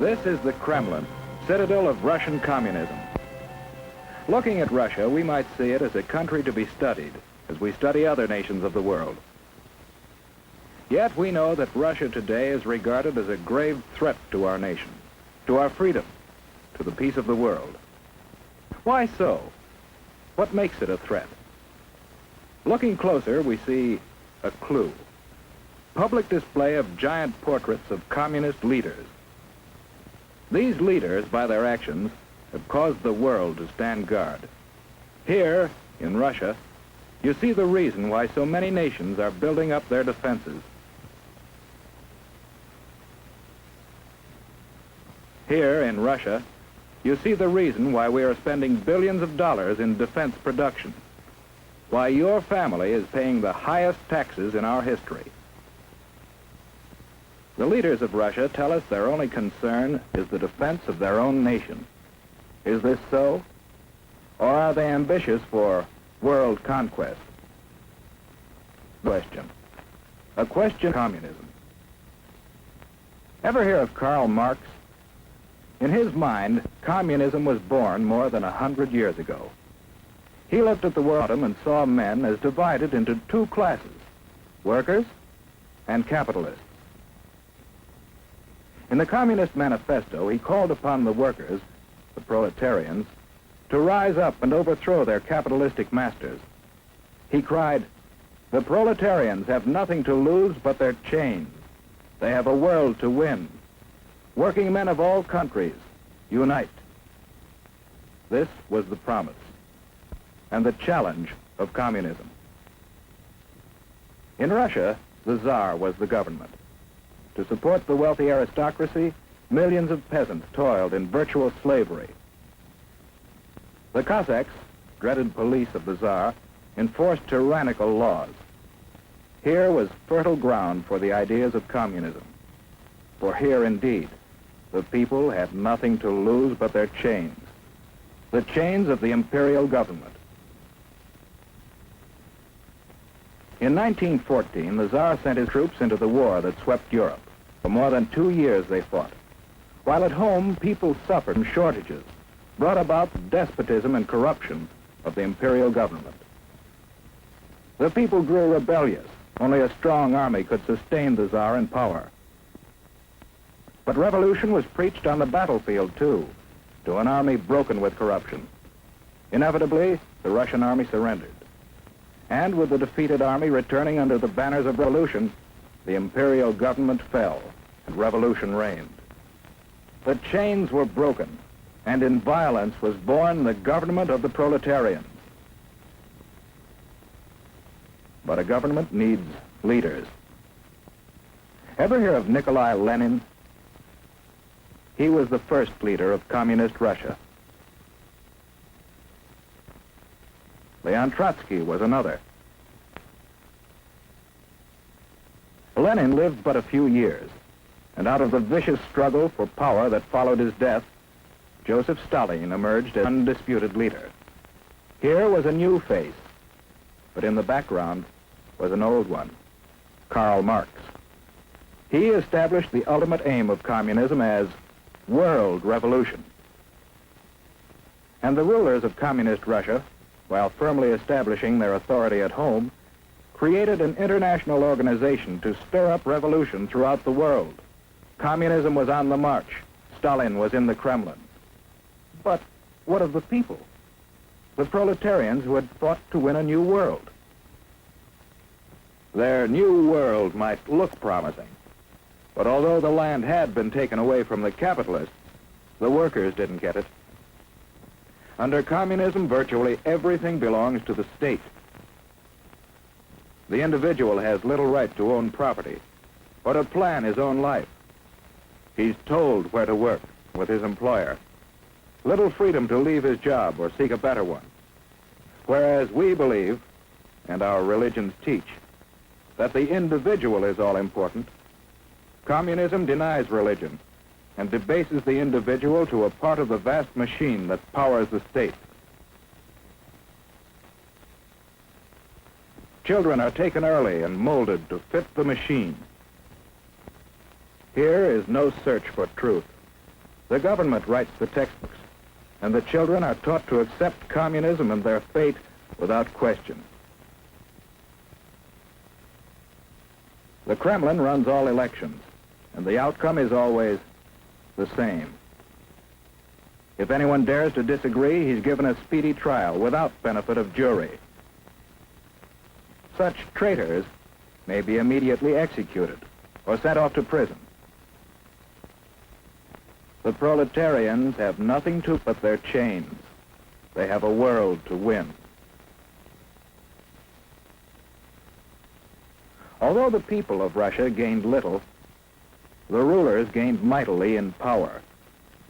This is the Kremlin, citadel of Russian communism. Looking at Russia, we might see it as a country to be studied, as we study other nations of the world. Yet we know that Russia today is regarded as a grave threat to our nation, to our freedom, to the peace of the world. Why so? What makes it a threat? Looking closer, we see a clue. Public display of giant portraits of communist leaders. These leaders, by their actions, have caused the world to stand guard. Here, in Russia, you see the reason why so many nations are building up their defenses. Here, in Russia, you see the reason why we are spending billions of dollars in defense production, why your family is paying the highest taxes in our history. The leaders of Russia tell us their only concern is the defense of their own nation. Is this so? Or are they ambitious for world conquest? Question. A question of communism. Ever hear of Karl Marx? In his mind, communism was born more than 100 years ago. He looked at the world and saw men as divided into two classes, workers and capitalists. In the Communist Manifesto, he called upon the workers, the proletarians, to rise up and overthrow their capitalistic masters. He cried, "The proletarians have nothing to lose but their chains. They have a world to win. Working men of all countries, unite." This was the promise and the challenge of communism. In Russia, the Tsar was the government. To support the wealthy aristocracy, millions of peasants toiled in virtual slavery. The Cossacks, dreaded police of the Tsar, enforced tyrannical laws. Here was fertile ground for the ideas of communism. For here, indeed, the people had nothing to lose but their chains, the chains of the imperial government. In 1914, the Tsar sent his troops into the war that swept Europe. For more than 2 years they fought. While at home, people suffered from shortages, brought about despotism and corruption of the imperial government. The people grew rebellious. Only a strong army could sustain the Tsar in power. But revolution was preached on the battlefield, too, to an army broken with corruption. Inevitably, the Russian army surrendered. And with the defeated army returning under the banners of revolution, the imperial government fell and revolution reigned. The chains were broken, and in violence was born the government of the proletarians. But a government needs leaders. Ever hear of Nikolai Lenin? He was the first leader of communist Russia. Leon Trotsky was another. Lenin lived but a few years, and out of the vicious struggle for power that followed his death, Joseph Stalin emerged as undisputed leader. Here was a new face, but in the background was an old one, Karl Marx. He established the ultimate aim of communism as world revolution. And the rulers of communist Russia, while firmly establishing their authority at home, created an international organization to stir up revolution throughout the world. Communism was on the march. Stalin was in the Kremlin. But what of the people? The proletarians who had fought to win a new world. Their new world might look promising, but although the land had been taken away from the capitalists, the workers didn't get it. Under communism, virtually everything belongs to the state. The individual has little right to own property or to plan his own life. He's told where to work with his employer. Little freedom to leave his job or seek a better one. Whereas we believe, and our religions teach, that the individual is all important, communism denies religion and debases the individual to a part of the vast machine that powers the state. Children are taken early and molded to fit the machine. Here is no search for truth, The government writes the textbooks, and the children are taught to accept communism and their fate without question. The Kremlin runs all elections, and the outcome is always the same. If anyone dares to disagree, he's given a speedy trial without benefit of jury. Such traitors may be immediately executed or sent off to prison. The proletarians have nothing to but their chains. They have a world to win. Although the people of Russia gained little, the rulers gained mightily in power.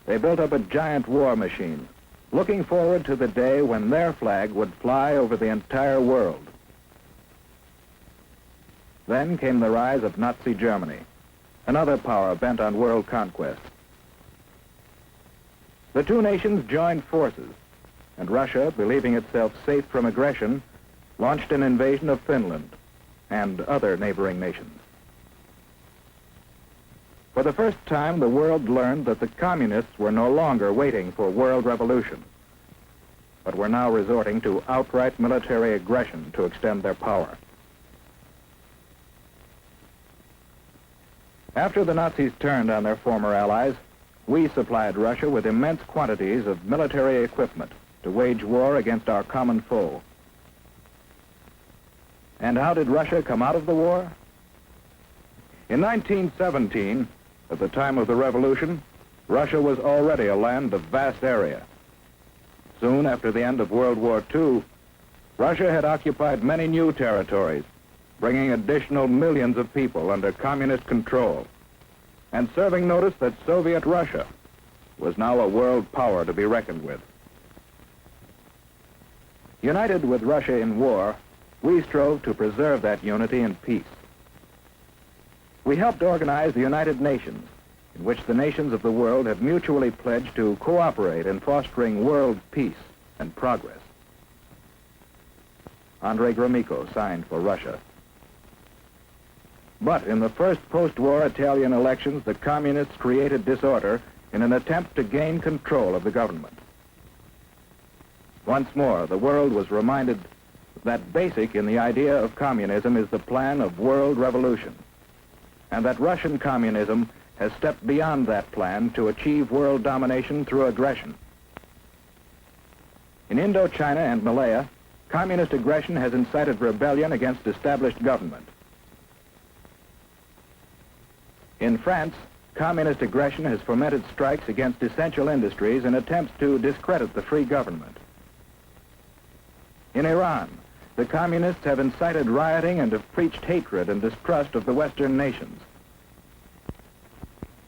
They built up a giant war machine, looking forward to the day when their flag would fly over the entire world. Then came the rise of Nazi Germany, another power bent on world conquest. The two nations joined forces, and Russia, believing itself safe from aggression, launched an invasion of Finland and other neighboring nations. For the first time, the world learned that the communists were no longer waiting for world revolution, but were now resorting to outright military aggression to extend their power. After the Nazis turned on their former allies, we supplied Russia with immense quantities of military equipment to wage war against our common foe. And how did Russia come out of the war? In 1917, at the time of the revolution, Russia was already a land of vast area. Soon after the end of World War II, Russia had occupied many new territories, bringing additional millions of people under communist control, and serving notice that Soviet Russia was now a world power to be reckoned with. United with Russia in war, we strove to preserve that unity in peace. We helped organize the United Nations, in which the nations of the world have mutually pledged to cooperate in fostering world peace and progress. Andrei Gromyko signed for Russia. But in the first post-war Italian elections, the communists created disorder in an attempt to gain control of the government. Once more, the world was reminded that basic in the idea of communism is the plan of world revolution, and that Russian communism has stepped beyond that plan to achieve world domination through aggression. In Indochina and Malaya, communist aggression has incited rebellion against established government. In France, communist aggression has fomented strikes against essential industries in attempts to discredit the free government. In Iran, the communists have incited rioting and have preached hatred and distrust of the Western nations.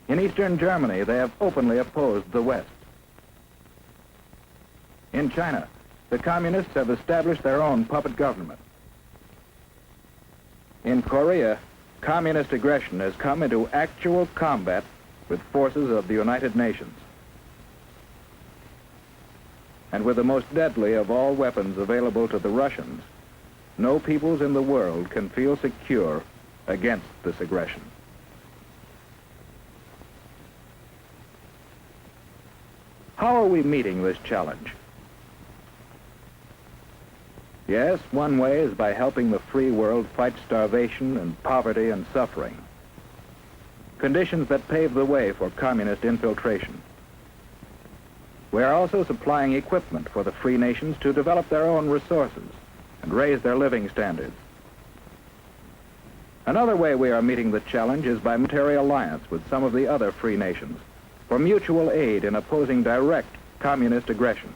In Eastern Germany, they have openly opposed the West. In China, the communists have established their own puppet government. In Korea, communist aggression has come into actual combat with forces of the United Nations. And with the most deadly of all weapons available to the Russians, no peoples in the world can feel secure against this aggression. How are we meeting this challenge? Yes, one way is by helping the free world fight starvation and poverty and suffering, conditions that pave the way for communist infiltration. We are also supplying equipment for the free nations to develop their own resources and raise their living standards. Another way we are meeting the challenge is by military alliance with some of the other free nations for mutual aid in opposing direct communist aggression.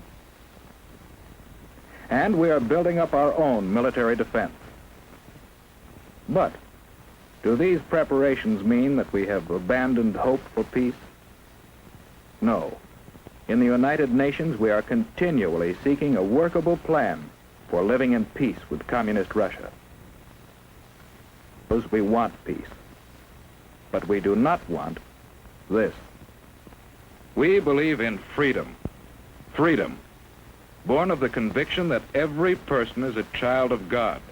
And we are building up our own military defense. But do these preparations mean that we have abandoned hope for peace? No. In the United Nations, we are continually seeking a workable plan for living in peace with communist Russia. Because we want peace, but we do not want this. We believe in freedom. Freedom, born of the conviction that every person is a child of God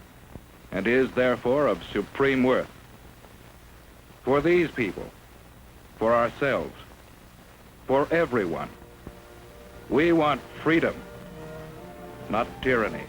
and is therefore of supreme worth. For these people, for ourselves, for everyone. We want freedom, not tyranny.